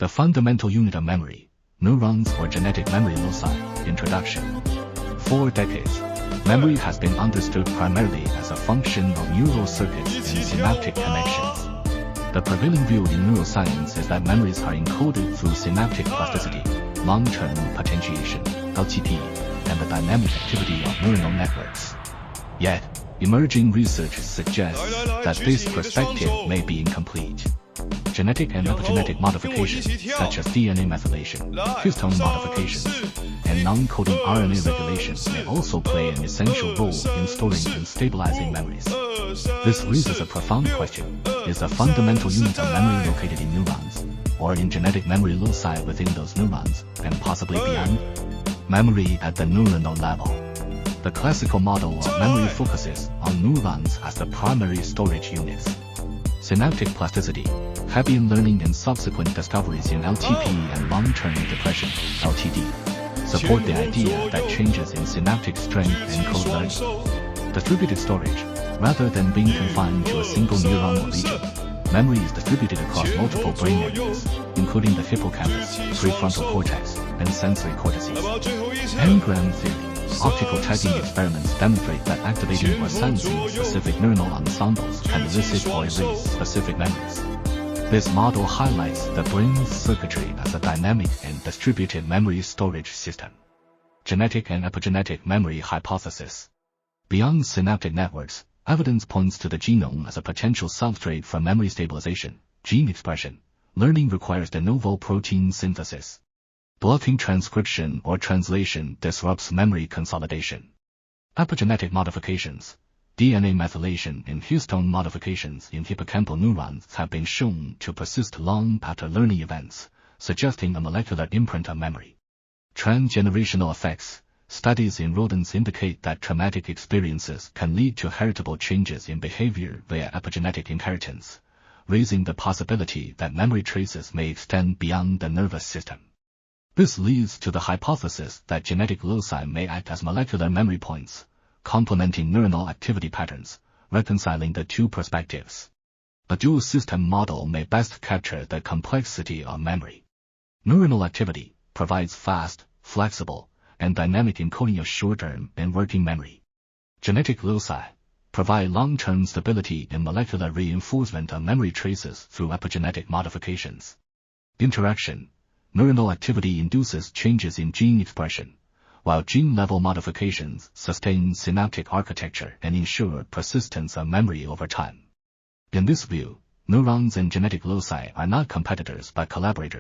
The fundamental unit of memory, neurons or genetic memory loci. Introduction. For decades, memory has been understood primarily as a function of neural circuits and synaptic connections. The prevailing view in neuroscience is that memories are encoded through synaptic plasticity, long-term potentiation, LTP, and the dynamic activity of neuronal networks. Yet, emerging research suggests that this perspective may be incomplete. Genetic and epigenetic modifications, such as DNA methylation, histone modifications, and non-coding RNA regulation may also play an essential role in storing and stabilizing memories. This raises a profound question: is the fundamental unit of memory located in neurons, or in genetic memory loci within those neurons, and possibly beyond? Memory at the neuronal level. The classical model of memory focuses on neurons as the primary storage units. Synaptic plasticity, heavy in learning and subsequent discoveries in LTP and long-term depression, LTD, support the idea that changes in synaptic strength and code learning. Distributed storage, rather than being confined to a single neuronal region, memory is distributed across multiple brain areas, including the hippocampus, prefrontal cortex, and sensory cortices. Engram theory. Optical tagging experiments demonstrate that activating or silencing specific neuronal ensembles can elicit or erase specific memories. This model highlights the brain's circuitry as a dynamic and distributed memory storage system. Genetic and epigenetic memory hypothesis. Beyond synaptic networks, evidence points to the genome as a potential substrate for memory stabilization. Gene expression. Learning requires de novo protein synthesis. Blocking transcription or translation disrupts memory consolidation. Epigenetic modifications. DNA methylation and histone modifications in hippocampal neurons have been shown to persist long after learning events, suggesting a molecular imprint of memory. Transgenerational effects. Studies in rodents indicate that traumatic experiences can lead to heritable changes in behavior via epigenetic inheritance, raising the possibility that memory traces may extend beyond the nervous system. This leads to the hypothesis that genetic loci may act as molecular memory points, complementing neuronal activity patterns, reconciling the two perspectives. A dual system model may best capture the complexity of memory. Neuronal activity provides fast, flexible, and dynamic encoding of short-term and working memory. Genetic loci provide long-term stability and molecular reinforcement of memory traces through epigenetic modifications. Interaction. Neuronal activity induces changes in gene expression, while gene-level modifications sustain synaptic architecture and ensure persistence of memory over time. In this view, neurons and genetic loci are not competitors but collaborators.